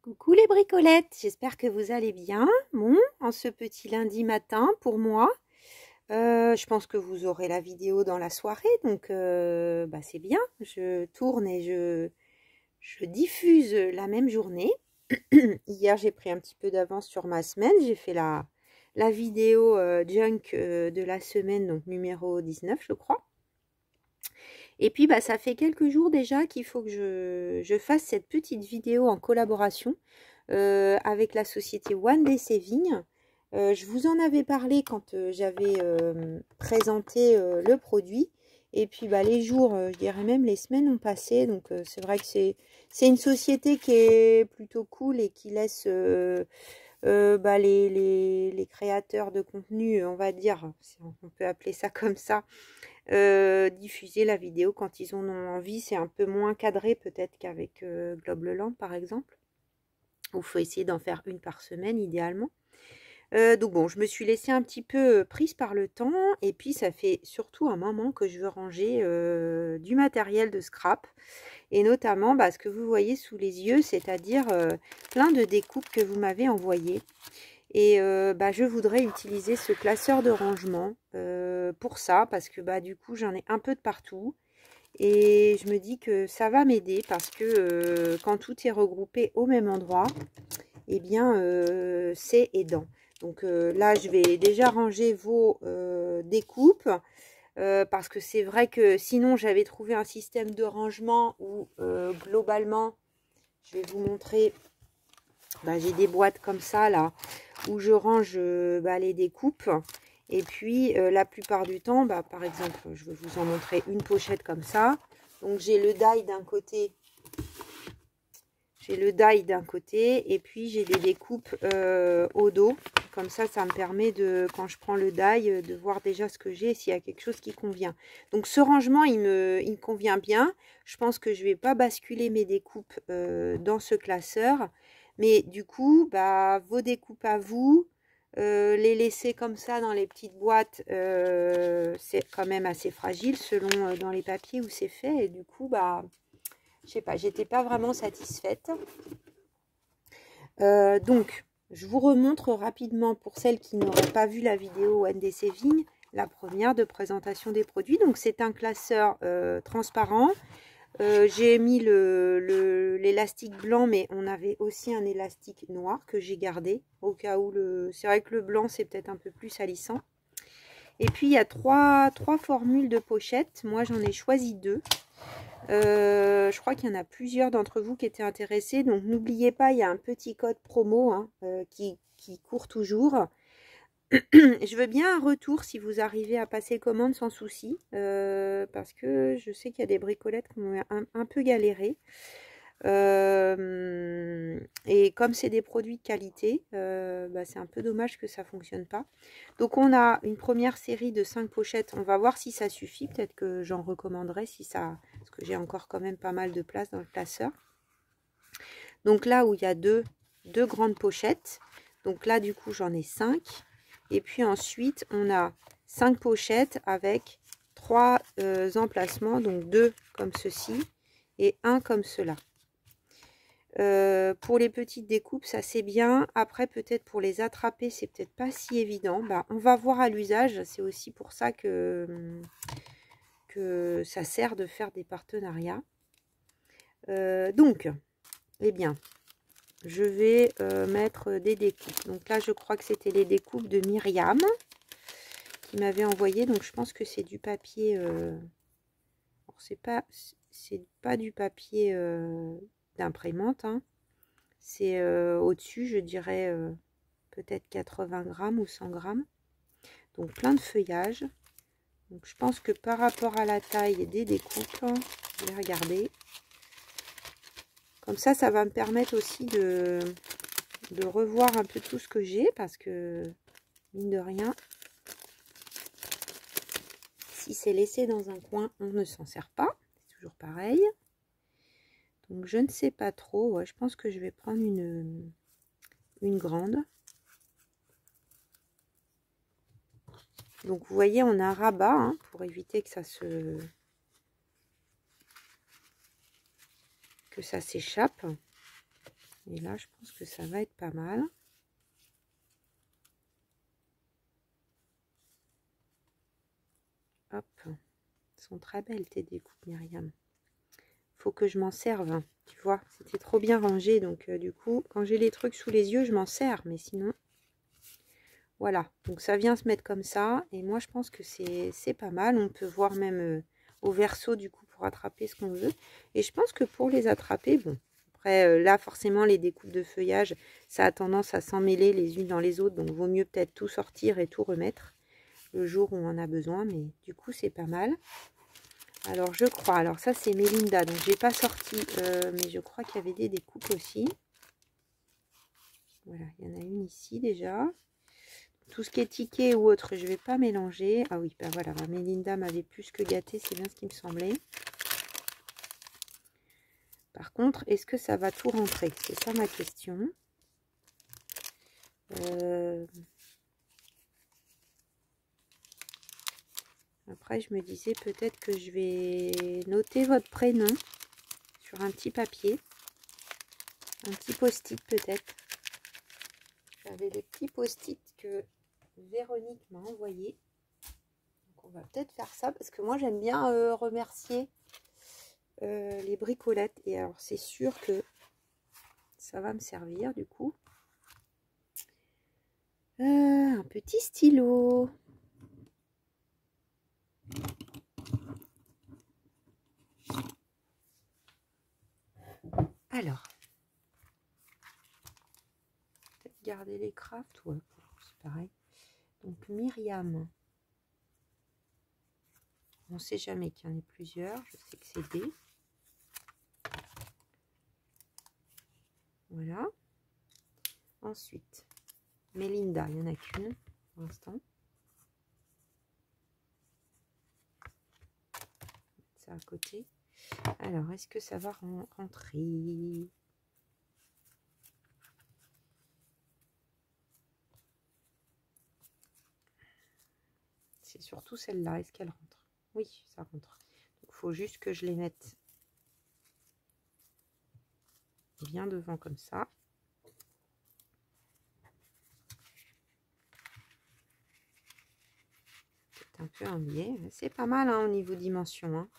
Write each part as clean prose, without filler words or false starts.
Coucou les bricolettes, j'espère que vous allez bien. Bon, en ce petit lundi matin pour moi, je pense que vous aurez la vidéo dans la soirée, donc c'est bien. Je tourne et je diffuse la même journée. Hier, j'ai pris un petit peu d'avance sur ma semaine. J'ai fait la vidéo junk de la semaine, donc numéro 19, je crois. Et puis, ça fait quelques jours déjà qu'il faut que je fasse cette petite vidéo en collaboration avec la société One Day Saving. Je vous en avais parlé quand j'avais présenté le produit. Et puis, les jours, je dirais même les semaines ont passé. Donc, c'est vrai que c'est une société qui est plutôt cool et qui laisse les créateurs de contenu, on va dire, on peut appeler ça comme ça, diffuser la vidéo quand ils en ont envie. C'est un peu moins cadré peut-être qu'avec Globeleland par exemple, où il faut essayer d'en faire une par semaine idéalement. Donc bon, je me suis laissée un petit peu prise par le temps, et puis ça fait surtout un moment que je veux ranger du matériel de scrap, et notamment ce que vous voyez sous les yeux, c'est-à-dire plein de découpes que vous m'avez envoyées. Et je voudrais utiliser ce classeur de rangement pour ça, parce que du coup j'en ai un peu de partout. Et je me dis que ça va m'aider parce que quand tout est regroupé au même endroit, eh bien c'est aidant. Donc là je vais déjà ranger vos découpes. Parce que c'est vrai que sinon j'avais trouvé un système de rangement où globalement, je vais vous montrer, j'ai des boîtes comme ça là, où je range les découpes. Et puis la plupart du temps, par exemple, je vais vous en montrer une pochette comme ça. Donc j'ai le die d'un côté, et puis j'ai des découpes au dos. Comme ça me permet de, quand je prends le die, de voir déjà ce que j'ai, s'il y a quelque chose qui convient. Donc ce rangement, il me convient bien. Je pense que je vais pas basculer mes découpes dans ce classeur. Mais du coup, vos découpes à vous, les laisser comme ça dans les petites boîtes, c'est quand même assez fragile selon dans les papiers où c'est fait. Et du coup, je sais pas, j'étais pas vraiment satisfaite. Donc, je vous remontre rapidement pour celles qui n'auraient pas vu la vidéo One Day Saving, la première de présentation des produits. Donc, c'est un classeur transparent. J'ai mis l'élastique blanc, mais on avait aussi un élastique noir que j'ai gardé au cas où c'est vrai que le blanc c'est peut-être un peu plus salissant. Et puis il y a trois formules de pochettes. Moi j'en ai choisi deux. Je crois qu'il y en a plusieurs d'entre vous qui étaient intéressés. Donc n'oubliez pas, il y a un petit code promo qui court toujours. Je veux bien un retour si vous arrivez à passer commande sans souci, parce que je sais qu'il y a des bricolettes qui ont un peu galéré. Et comme c'est des produits de qualité, c'est un peu dommage que ça fonctionne pas. Donc on a une première série de 5 pochettes. On va voir si ça suffit. Peut-être que j'en recommanderai si ça, parce que j'ai encore quand même pas mal de place dans le classeur. Donc là où il y a deux grandes pochettes, donc là du coup j'en ai 5. Et puis ensuite, on a 5 pochettes avec 3 emplacements, donc 2 comme ceci et 1 comme cela. Pour les petites découpes, ça c'est bien. Après, peut-être pour les attraper, c'est peut-être pas si évident. On va voir à l'usage. C'est aussi pour ça que ça sert de faire des partenariats. Donc, eh bien, je vais mettre des découpes. Donc là, je crois que c'était les découpes de Myriam qui m'avait envoyé. Donc je pense que c'est du papier. C'est pas du papier d'imprimante. Hein. C'est au-dessus, je dirais peut-être 80 grammes ou 100 grammes. Donc plein de feuillage. Donc je pense que par rapport à la taille des découpes, je vais regarder. Comme ça, ça va me permettre aussi de revoir un peu tout ce que j'ai, parce que, mine de rien, si c'est laissé dans un coin, on ne s'en sert pas. C'est toujours pareil. Donc, je ne sais pas trop. Ouais, je pense que je vais prendre une grande. Donc, vous voyez, on a un rabat hein, pour éviter que ça s'échappe. Et là, je pense que ça va être pas mal. Hop. Elles sont très belles tes découpes, Myriam. Faut que je m'en serve, hein. Tu vois, c'était trop bien rangé. Donc, du coup, quand j'ai les trucs sous les yeux, je m'en sers. Mais sinon, voilà. Donc, ça vient se mettre comme ça. Et moi, je pense que c'est pas mal. On peut voir même au verso, du coup, pour attraper ce qu'on veut. Et je pense que pour les attraper, bon... Après, là, forcément, les découpes de feuillage, ça a tendance à s'emmêler les unes dans les autres. Donc, vaut mieux peut-être tout sortir et tout remettre le jour où on en a besoin. Mais du coup, c'est pas mal. Alors, je crois. Alors, ça, c'est Melinda. Donc, j'ai pas sorti. Mais je crois qu'il y avait des découpes aussi. Voilà, il y en a une ici déjà. Tout ce qui est ticket ou autre, je vais pas mélanger. Ah oui, ben voilà. Melinda m'avait plus que gâté. C'est bien ce qui me semblait. Par contre, est-ce que ça va tout rentrer? C'est ça ma question. Après, je me disais peut-être que je vais noter votre prénom sur un petit papier. Un petit post-it peut-être. J'avais des petits post-it que Véronique m'a envoyés. Donc on va peut-être faire ça parce que moi j'aime bien remercier les bricolettes. Et alors c'est sûr que ça va me servir du coup. Un petit stylo. Alors, peut-être garder les crafts, ouais, c'est pareil. Donc Myriam, on ne sait jamais qu'il y en ait plusieurs, je sais que c'est D. Voilà. Ensuite, Melinda, il n'y en a qu'une pour l'instant. Ça à côté. Alors, est-ce que ça va rentrer? C'est surtout celle-là. Est-ce qu'elle rentre? Oui, ça rentre. Il faut juste que je les mette bien devant comme ça. C'est un peu un biais. C'est pas mal hein, au niveau dimension. Hein.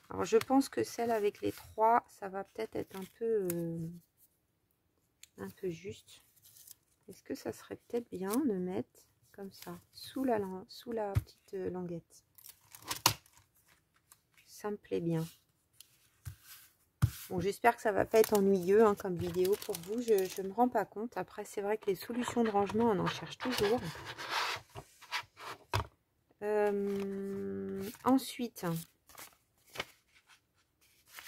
Alors, je pense que celle avec les 3, ça va peut-être être un peu juste. Est-ce que ça serait peut-être bien de mettre comme ça, sous la petite languette? Ça me plaît bien. Bon, j'espère que ça va pas être ennuyeux hein, comme vidéo pour vous. Je ne me rends pas compte. Après, c'est vrai que les solutions de rangement, on en cherche toujours. Ensuite,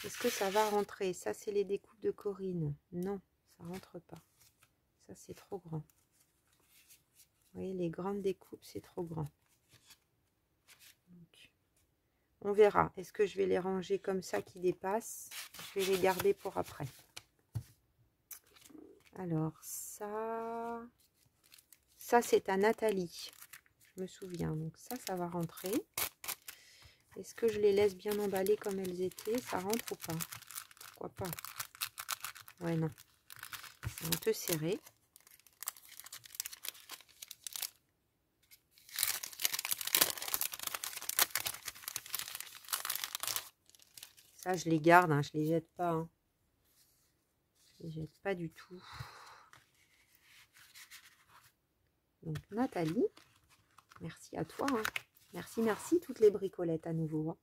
est-ce que ça va rentrer? Ça, c'est les découpes de Corinne. Non, ça rentre pas. Ça, c'est trop grand. Vous voyez, les grandes découpes, c'est trop grand. Donc, on verra. Est-ce que je vais les ranger comme ça qui dépassent? Je vais les garder pour après. Alors, ça c'est à Nathalie. Je me souviens. Donc, ça va rentrer. Est-ce que je les laisse bien emballées comme elles étaient? Ça rentre ou pas? Pourquoi pas? Ouais, non. C'est un peu serré. Ça, je les garde, hein, je les jette pas. Hein. Je les jette pas du tout. Donc, Nathalie, merci à toi. Hein. Merci, merci, toutes les bricolettes à nouveau. Hein.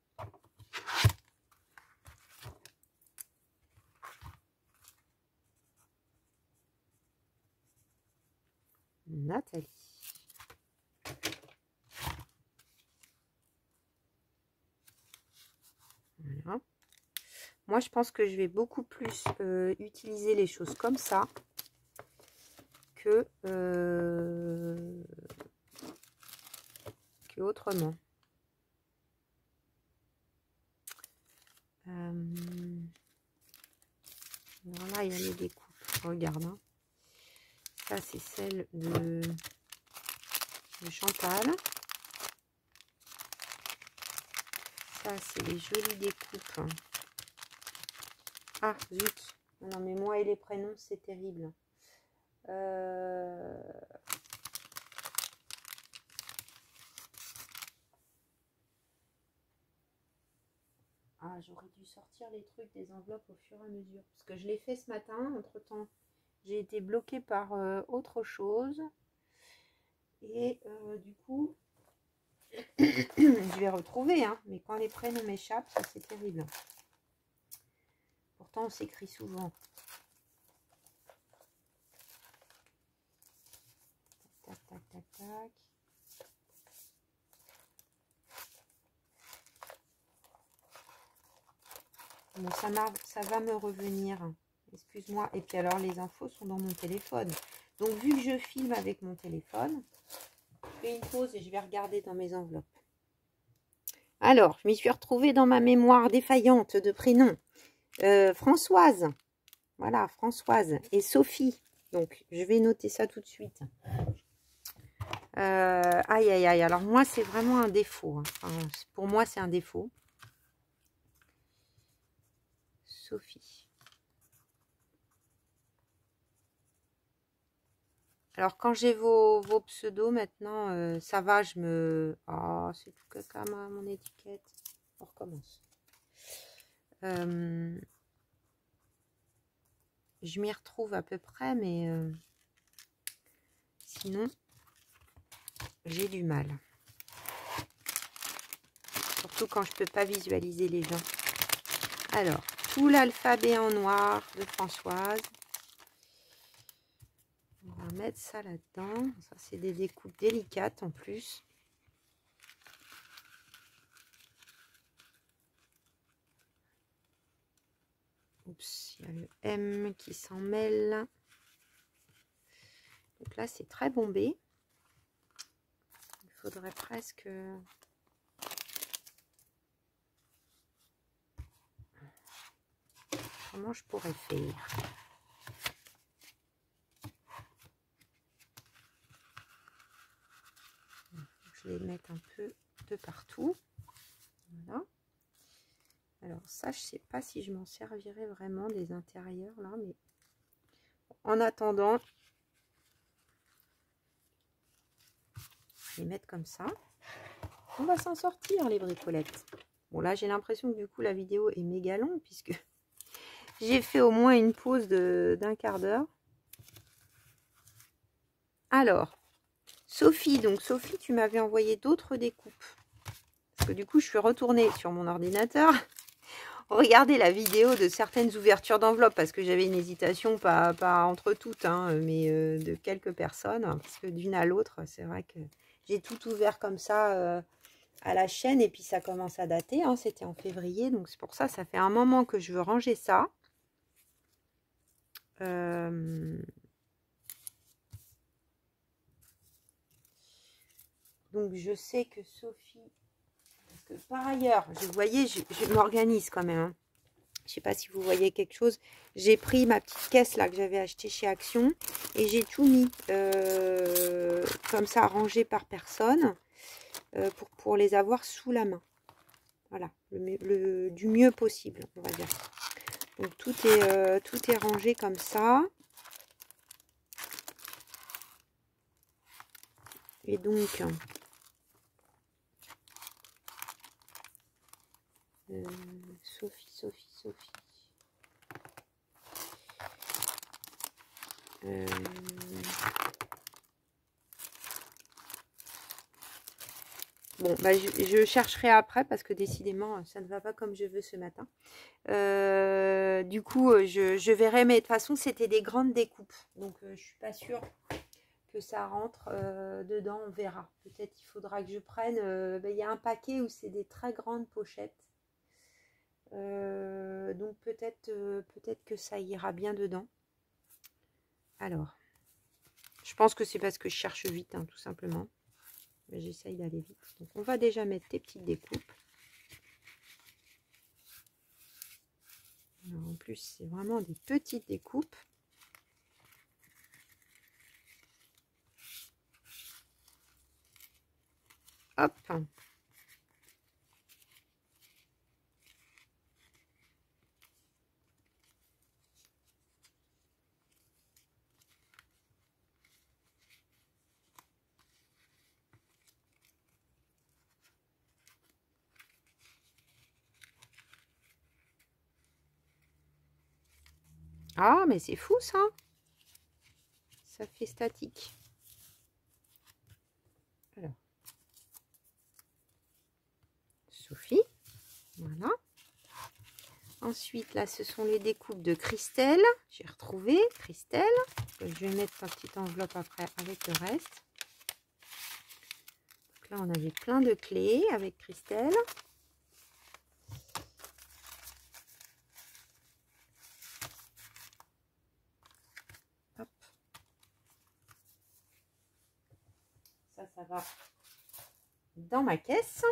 Nathalie. Voilà. Moi, je pense que je vais beaucoup plus utiliser les choses comme ça que autrement. Voilà, il y a les découpes. Regarde. Hein. Ça, c'est celle de Chantal. Ça, c'est les jolies découpes. Ah, zut. Non, mais moi et les prénoms, c'est terrible. Ah, j'aurais dû sortir les trucs des enveloppes au fur et à mesure. Parce que je l'ai fait ce matin. Entre-temps, j'ai été bloquée par autre chose. Et du coup, je vais retrouver. Hein, mais quand les prénoms m'échappent, ça c'est terrible. Pourtant, on s'écrit souvent. Tac, tac, tac, tac. Bon, ça va me revenir. Excuse-moi. Et puis alors, les infos sont dans mon téléphone. Donc, vu que je filme avec mon téléphone, je fais une pause et je vais regarder dans mes enveloppes. Alors, je m'y suis retrouvée dans ma mémoire défaillante de prénoms. Françoise. Voilà, Françoise. Et Sophie. Donc, je vais noter ça tout de suite. Aïe, aïe, aïe. Alors, moi, c'est vraiment un défaut. Hein. Enfin, pour moi, c'est un défaut. Sophie. Alors, quand j'ai vos pseudos, maintenant, ça va, je me... Oh, c'est tout caca, mon étiquette. On recommence. Je m'y retrouve à peu près, mais sinon, j'ai du mal. Surtout quand je ne peux pas visualiser les gens. Alors, tout l'alphabet en noir de Françoise. On va mettre ça là-dedans. Ça, c'est des découpes délicates en plus. Oups, il y a le M qui s'en mêle. Donc là, c'est très bombé. Il faudrait presque... Comment je pourrais faire? Je vais mettre un peu de partout. Voilà. Alors ça, je sais pas si je m'en servirai vraiment des intérieurs là, mais en attendant, je vais les mettre comme ça. On va s'en sortir les bricolettes. Bon là, j'ai l'impression que du coup la vidéo est méga longue puisque j'ai fait au moins une pause d'un quart d'heure. Alors, Sophie, donc Sophie, tu m'avais envoyé d'autres découpes. Parce que du coup, je suis retournée sur mon ordinateur. Regardez la vidéo de certaines ouvertures d'enveloppes parce que j'avais une hésitation, pas entre toutes, hein, mais de quelques personnes. Parce que d'une à l'autre, c'est vrai que j'ai tout ouvert comme ça à la chaîne et puis ça commence à dater. Hein, c'était en février, donc c'est pour ça, ça fait un moment que je veux ranger ça. Donc je sais que Sophie, parce que par ailleurs, vous voyez, je m'organise quand même. Hein. Je ne sais pas si vous voyez quelque chose. J'ai pris ma petite caisse là que j'avais achetée chez Action et j'ai tout mis comme ça, rangé par personne pour les avoir sous la main. Voilà, du mieux possible, on va dire. Donc tout est rangé comme ça. Et donc, Sophie. Bon, bah, je chercherai après parce que décidément, ça ne va pas comme je veux ce matin. Du coup, je verrai, mais de toute façon, c'était des grandes découpes. Donc, je ne suis pas sûre que ça rentre dedans, on verra. Peut-être il faudra que je prenne... il y a un paquet où c'est des très grandes pochettes. Donc, peut-être que ça ira bien dedans. Alors, je pense que c'est parce que je cherche vite, hein, tout simplement. J'essaye d'aller vite. Donc, on va déjà mettre tes petites découpes. Alors, en plus, c'est vraiment des petites découpes. Hop. Ah, mais c'est fou ça. Ça fait statique. Alors, Sophie, voilà. Ensuite, là, ce sont les découpes de Christelle. J'ai retrouvé Christelle. Je vais mettre ma petite enveloppe après avec le reste. Donc là, on avait plein de clés avec Christelle. Hop. Ça va dans ma caisse.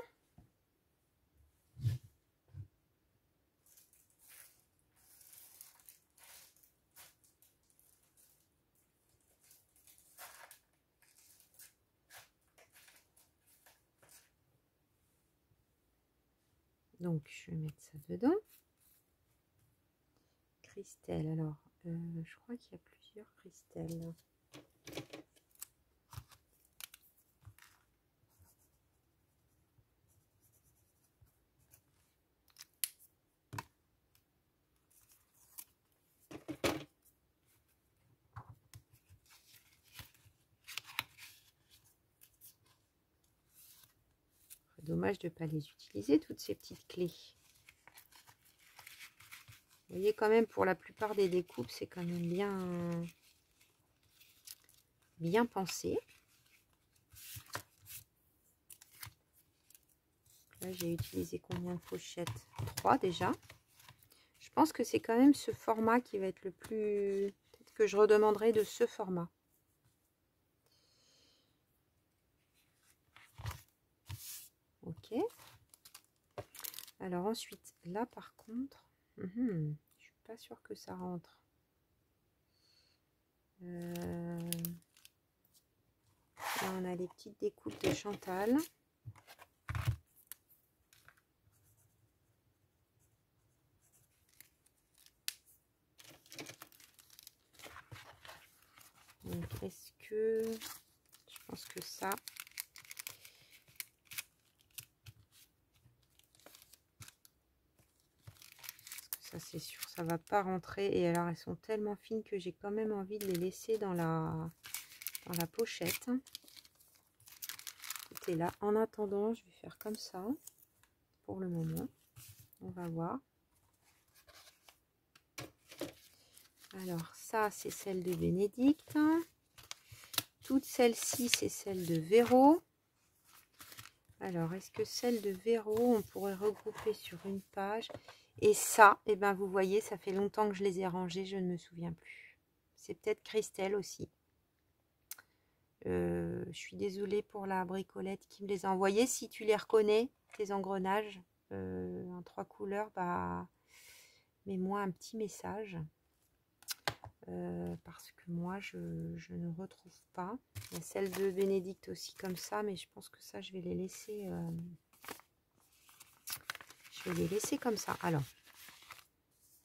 Donc, je vais mettre ça dedans. Christelle, alors, je crois qu'il y a plusieurs Christelle. Dommage de ne pas les utiliser, toutes ces petites clés. Vous voyez, quand même, pour la plupart des découpes, c'est quand même bien pensé. Là, j'ai utilisé combien de pochettes? 3 déjà. Je pense que c'est quand même ce format qui va être le plus... Peut-être que je redemanderai de ce format. Ok. Alors ensuite, là par contre, je suis pas sûre que ça rentre. Là, on a les petites découpes de Chantal. Donc, est-ce que... Je pense que ça... Ça, c'est sûr, ça va pas rentrer. Et alors, elles sont tellement fines que j'ai quand même envie de les laisser dans la pochette. Et là, en attendant, je vais faire comme ça pour le moment. On va voir. Alors, ça, c'est celle de Bénédicte. Toutes celles-ci, c'est celle de Véro. Alors, est-ce que celle de Véro, on pourrait regrouper sur une page? Et ça, eh ben, vous voyez, ça fait longtemps que je les ai rangées, je ne me souviens plus. C'est peut-être Christelle aussi. Je suis désolée pour la bricolette qui me les a envoyés. Si tu les reconnais, tes engrenages en 3 couleurs, bah, mets-moi un petit message. Parce que moi, je ne retrouve pas. Il y a celle de Bénédicte aussi comme ça, mais je pense que ça, je vais les laisser... je vais les laisser comme ça. Alors,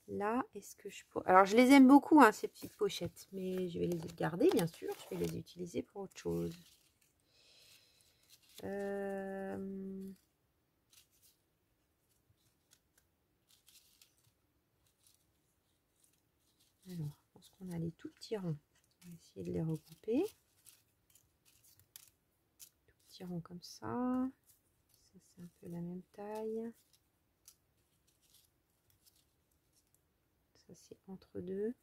là, est-ce que je peux... Alors, je les aime beaucoup, hein, ces petites pochettes. Mais je vais les garder, bien sûr. Je vais les utiliser pour autre chose. Alors, je pense qu'on a les tout petits ronds. On va essayer de les regrouper. Tout petits ronds comme ça. Ça, c'est un peu la même taille. Ça, c'est entre deux.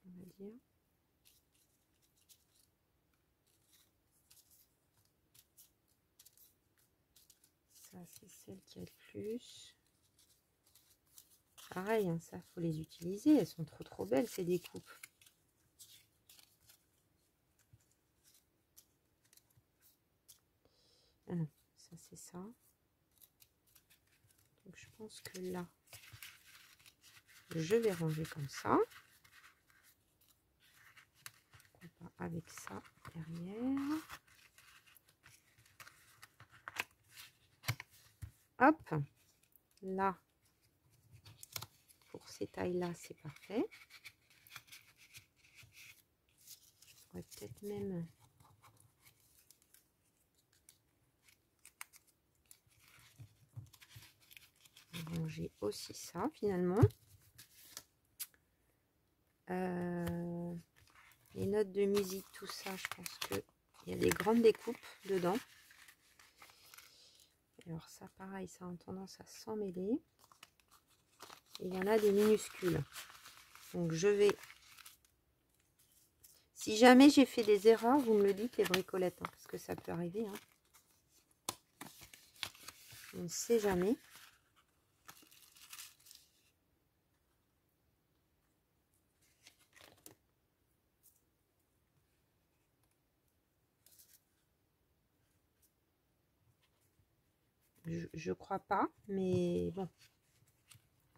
On va dire. Ça, c'est celle qui a le plus. Pareil, hein, ça, faut les utiliser. Elles sont trop belles, ces découpes. Ah non, ça, c'est ça. Donc, je pense que là, je vais ranger comme ça. Avec ça derrière. Hop, là, pour ces tailles-là, c'est parfait. Je pourrais peut-être même... ranger aussi ça, finalement. les notes de musique, tout ça, je pense qu'il y a des grandes découpes dedans. Alors ça, pareil, ça a tendance à s'emmêler. Et il y en a des minuscules. Donc je vais... Si jamais j'ai fait des erreurs, vous me le dites, les bricolettes, hein, parce que ça peut arriver. Hein. On ne sait jamais. Je crois pas, mais bon.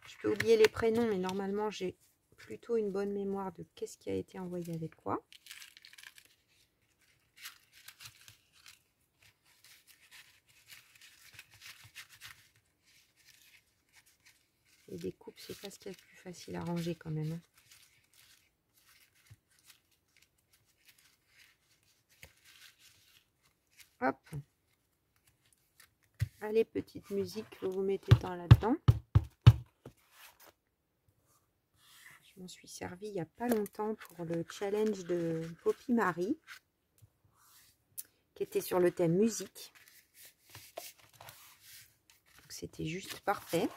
Je peux oublier les prénoms, mais normalement, j'ai plutôt une bonne mémoire de qu'est-ce qui a été envoyé avec quoi. Les découpes, c'est pas ce qu'il y a de plus facile à ranger quand même. Hop. Allez, petite musique que vous mettez là-dedans. Je m'en suis servi il n'y a pas longtemps pour le challenge de Poppy Marie, qui était sur le thème musique. C'était juste parfait.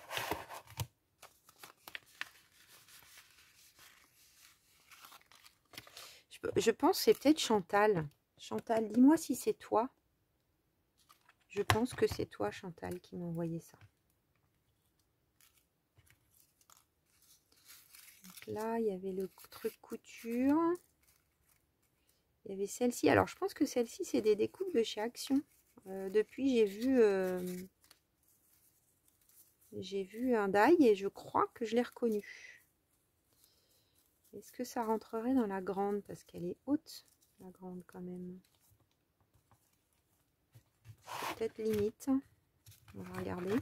Je pense que c'est peut-être Chantal. Chantal, dis-moi si c'est toi. Je pense que c'est toi, Chantal, qui m'a envoyé ça. Donc là, il y avait le truc couture. Il y avait celle-ci. Alors, je pense que celle-ci, c'est des découpes de chez Action. Depuis, j'ai vu un die et je crois que je l'ai reconnu. Est-ce que ça rentrerait dans la grande? Parce qu'elle est haute, la grande, quand même. Peut-être limite. On va regarder.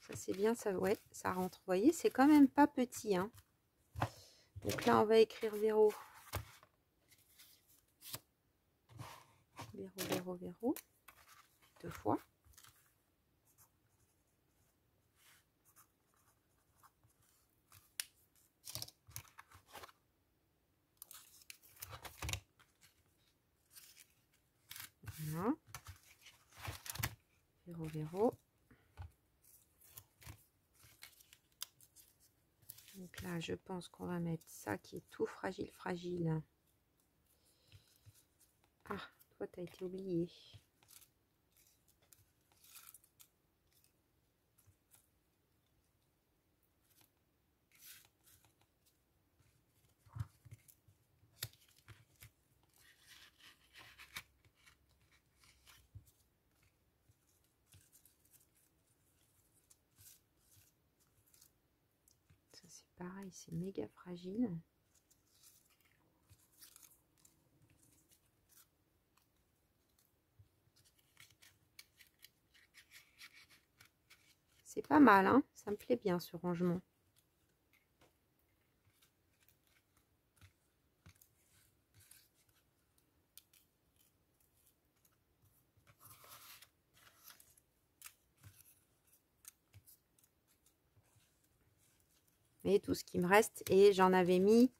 Ça, c'est bien, ça, ouais, ça rentre. Vous voyez, c'est quand même pas petit, hein. Donc là, on va écrire Véro. Véro, Véro, Véro. 2 fois. Voilà. Véro, Véro. Donc là, je pense qu'on va mettre ça qui est tout fragile, fragile. Ah, toi, tu as été oublié. Ça, c'est pareil, c'est méga fragile. C'est pas mal, hein, ça me plaît bien ce rangement. Et tout ce qui me reste, et j'en avais mis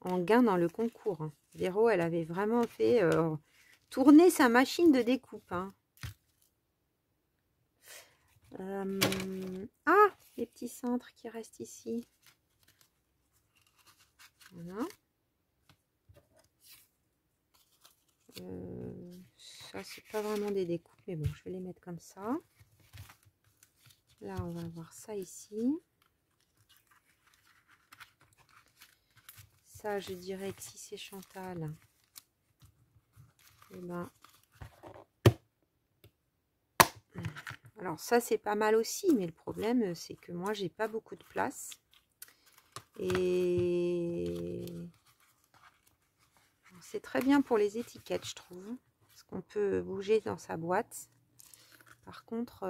en gain dans le concours. Véro, elle avait vraiment fait tourner sa machine de découpe. Hein. Ah, les petits cintres qui restent ici. Voilà. Ça, c'est pas vraiment des découpes, mais bon, je vais les mettre comme ça. Là, on va avoir ça ici. Ça, je dirais que si c'est Chantal, eh ben... Alors ça, c'est pas mal aussi, mais le problème, c'est que moi, j'ai pas beaucoup de place. Et c'est très bien pour les étiquettes, je trouve. Parce qu'on peut bouger dans sa boîte. Par contre,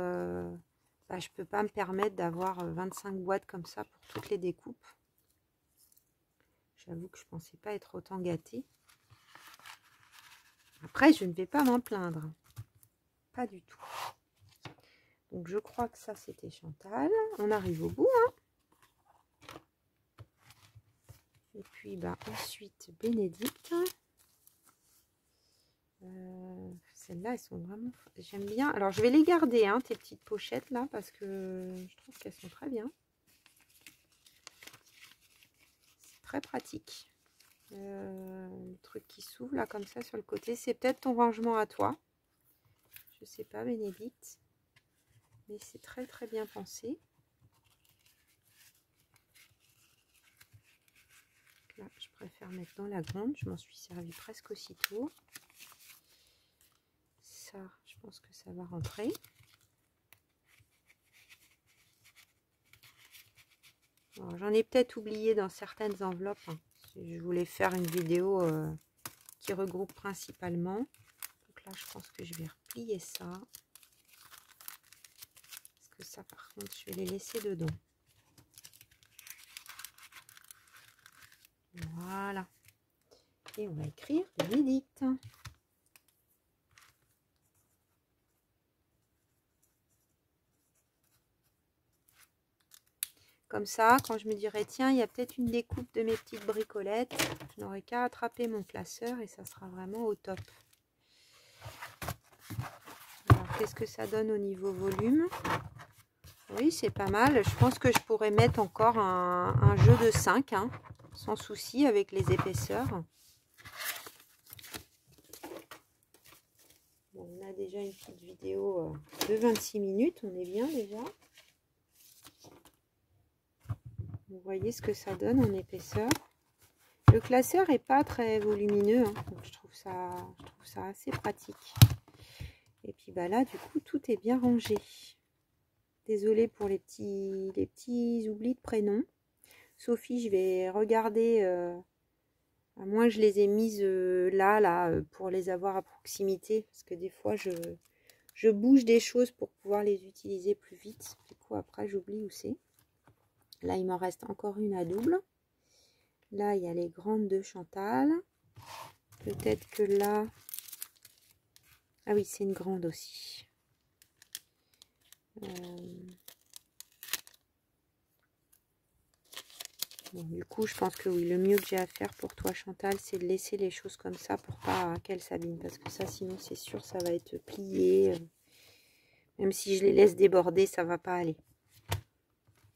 bah, je peux pas me permettre d'avoir 25 boîtes comme ça pour toutes les découpes. J'avoue que je pensais pas être autant gâtée. Après, je ne vais pas m'en plaindre. Pas du tout. Donc, je crois que ça, c'était Chantal. On arrive au bout. Hein. Et puis bah ensuite Bénédicte. Celles-là, elles sont vraiment... J'aime bien. Alors, je vais les garder, hein, tes petites pochettes, là, parce que je trouve qu'elles sont très bien. C'est très pratique. Le truc qui s'ouvre, là, comme ça, sur le côté. C'est peut-être ton rangement à toi. Je sais pas, Bénédicte. Mais c'est très, très bien pensé. Là, je préfère mettre dans la grande. Je m'en suis servi presque aussitôt. Ça, je pense que ça va rentrer. J'en ai peut-être oublié dans certaines enveloppes. Hein. Je voulais faire une vidéo qui regroupe principalement. Donc là, je pense que je vais replier ça. Parce que ça, par contre, je vais les laisser dedans. Voilà. Et on va écrire Bénédicte. Comme ça, quand je me dirais, tiens, il y a peut-être une découpe de mes petites bricolettes, je n'aurai qu'à attraper mon classeur et ça sera vraiment au top. Alors, qu'est-ce que ça donne au niveau volume? Oui, c'est pas mal. Je pense que je pourrais mettre encore un jeu de 5, hein, sans souci, avec les épaisseurs. Bon, on a déjà une petite vidéo de 26 minutes, on est bien déjà. Vous voyez ce que ça donne en épaisseur. Le classeur est pas très volumineux, hein, donc je trouve ça assez pratique. Et puis bah là, du coup, tout est bien rangé. Désolée pour les petits oublis de prénoms. Sophie, je vais regarder, à moins que je les ai mises là, pour les avoir à proximité, parce que des fois, je bouge des choses pour pouvoir les utiliser plus vite. Du coup, après, j'oublie où c'est. Là, il m'en reste encore une à double. Là, il y a les grandes de Chantal. Peut-être que là... Ah oui, c'est une grande aussi. Bon, du coup, je pense que oui, le mieux que j'ai à faire pour toi, Chantal, c'est de laisser les choses comme ça pour pas qu'elles s'abîment. Parce que ça, sinon, c'est sûr, ça va être plié. Même si je les laisse déborder, ça va pas aller.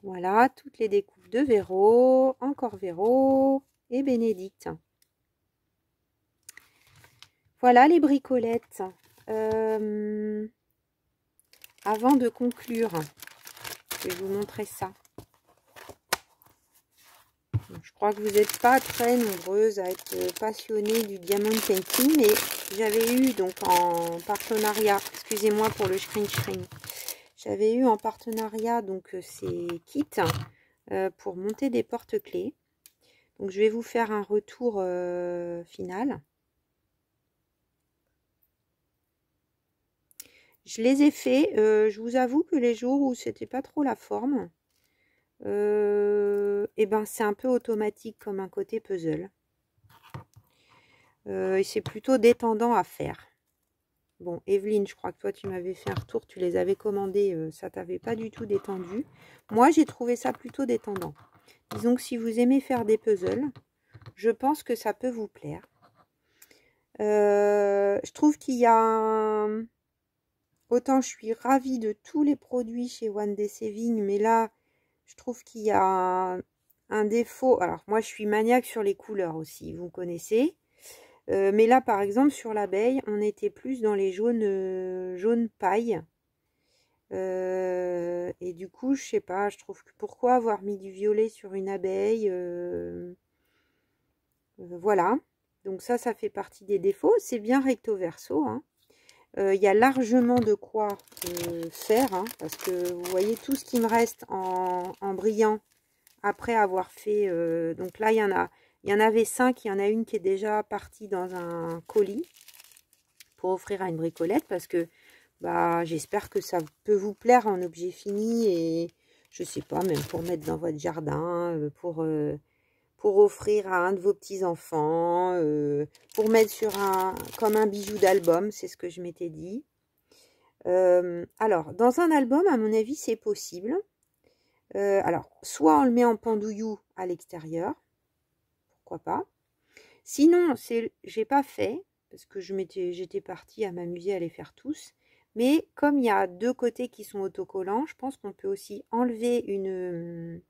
Voilà, toutes les découpes de Véro, encore Véro et Bénédicte. Voilà les bricolettes. Avant de conclure, je vais vous montrer ça. Je crois que vous n'êtes pas très nombreuses à être passionnées du diamond painting, mais j'avais eu donc en partenariat, excusez-moi pour le screen, j'avais eu en partenariat donc ces kits pour monter des porte-clés. Donc je vais vous faire un retour final. Je les ai faits, je vous avoue que les jours où c'était pas trop la forme, et ben c'est un peu automatique comme un côté puzzle. Et c'est plutôt détendant à faire. Bon, Evelyne, je crois que toi tu m'avais fait un retour, tu les avais commandés, ça t'avait pas du tout détendu. Moi j'ai trouvé ça plutôt détendant. Disons que si vous aimez faire des puzzles, je pense que ça peut vous plaire. Je trouve qu'il y a autant je suis ravie de tous les produits chez One Day Saving, mais là je trouve qu'il y a un défaut. Alors moi je suis maniaque sur les couleurs aussi, vous connaissez. Mais là par exemple sur l'abeille, on était plus dans les jaunes paille. Et du coup je sais pas, je trouve que pourquoi avoir mis du violet sur une abeille, voilà. Donc ça fait partie des défauts. C'est bien recto verso, hein. Il y a largement de quoi faire, hein, parce que vous voyez tout ce qui me reste en brillant après avoir fait, donc là il y en avait 5, il y en a une qui est déjà partie dans un colis pour offrir à une bricolette, parce que bah j'espère que ça peut vous plaire en objet fini, et je sais pas, même pour mettre dans votre jardin, pour offrir à un de vos petits-enfants, pour mettre sur comme un bijou d'album, c'est ce que je m'étais dit. Alors, dans un album, à mon avis, c'est possible. Alors, soit on le met en pendouillou à l'extérieur, pourquoi pas. Sinon, j'ai pas fait, parce que j'étais partie à m'amuser à les faire tous. Mais comme il y a 2 côtés qui sont autocollants, je pense qu'on peut aussi enlever une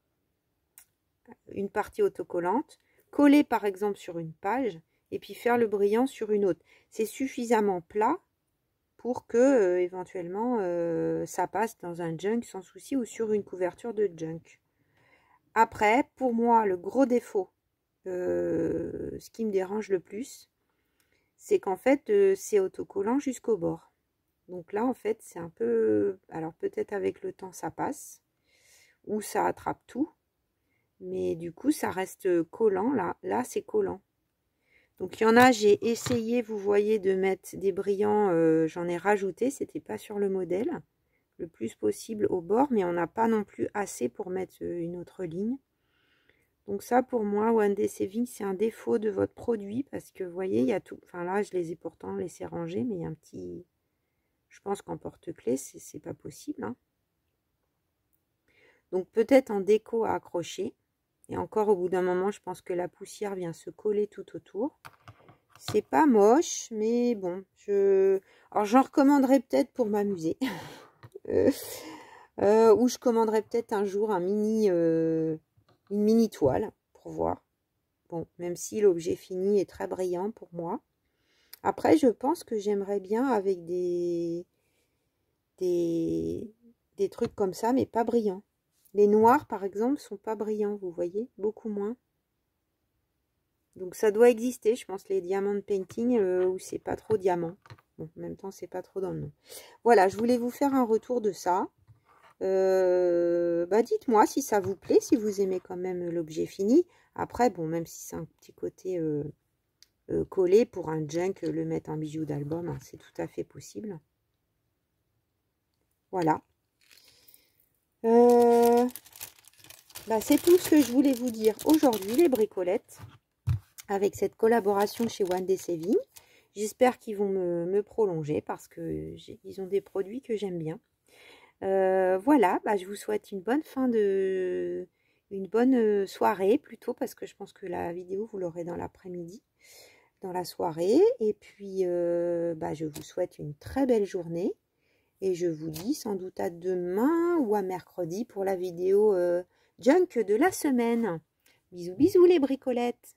partie autocollante, coller par exemple sur une page, et puis faire le brillant sur une autre. C'est suffisamment plat pour que éventuellement ça passe dans un junk sans souci ou sur une couverture de junk. Après, pour moi, le gros défaut, ce qui me dérange le plus, c'est qu'en fait c'est autocollant jusqu'au bord. Donc là en fait c'est un peu, alors peut-être avec le temps ça passe ou ça attrape tout, mais du coup ça reste collant. Là c'est collant. Donc il y en a, j'ai essayé, vous voyez, de mettre des brillants, j'en ai rajouté, c'était pas sur le modèle, le plus possible au bord, mais on n'a pas non plus assez pour mettre une autre ligne. Donc ça pour moi, One Day Saving, c'est un défaut de votre produit, parce que vous voyez, il y a tout, enfin là je les ai pourtant laissés ranger, mais il y a un petit, je pense qu'en porte-clés, c'est pas possible, hein. Donc peut-être en déco à accrocher, et encore au bout d'un moment, je pense que la poussière vient se coller tout autour. C'est pas moche, mais bon, alors j'en recommanderais peut-être pour m'amuser. Ou je commanderais peut-être un jour une mini toile pour voir. Bon, même si l'objet fini est très brillant pour moi. Après, je pense que j'aimerais bien avec des trucs comme ça, mais pas brillants. Les noirs, par exemple, sont pas brillants, vous voyez, beaucoup moins. Donc ça doit exister, je pense, les diamants painting où c'est pas trop diamant. Bon, en même temps, c'est pas trop dans le nom. Voilà, je voulais vous faire un retour de ça. Dites-moi si ça vous plaît, si vous aimez quand même l'objet fini. Après, bon, même si c'est un petit côté collé pour un junk, le mettre en bijou d'album, hein, c'est tout à fait possible. Voilà. C'est tout ce que je voulais vous dire aujourd'hui, les bricolettes, avec cette collaboration chez One Day Saving. J'espère qu'ils vont me prolonger parce que ils ont des produits que j'aime bien. Voilà, je vous souhaite une bonne une bonne soirée plutôt, parce que je pense que la vidéo vous l'aurez dans l'après-midi, dans la soirée. Et puis je vous souhaite une très belle journée et je vous dis sans doute à demain ou à mercredi pour la vidéo junk de la semaine. Bisous bisous les bricolettes.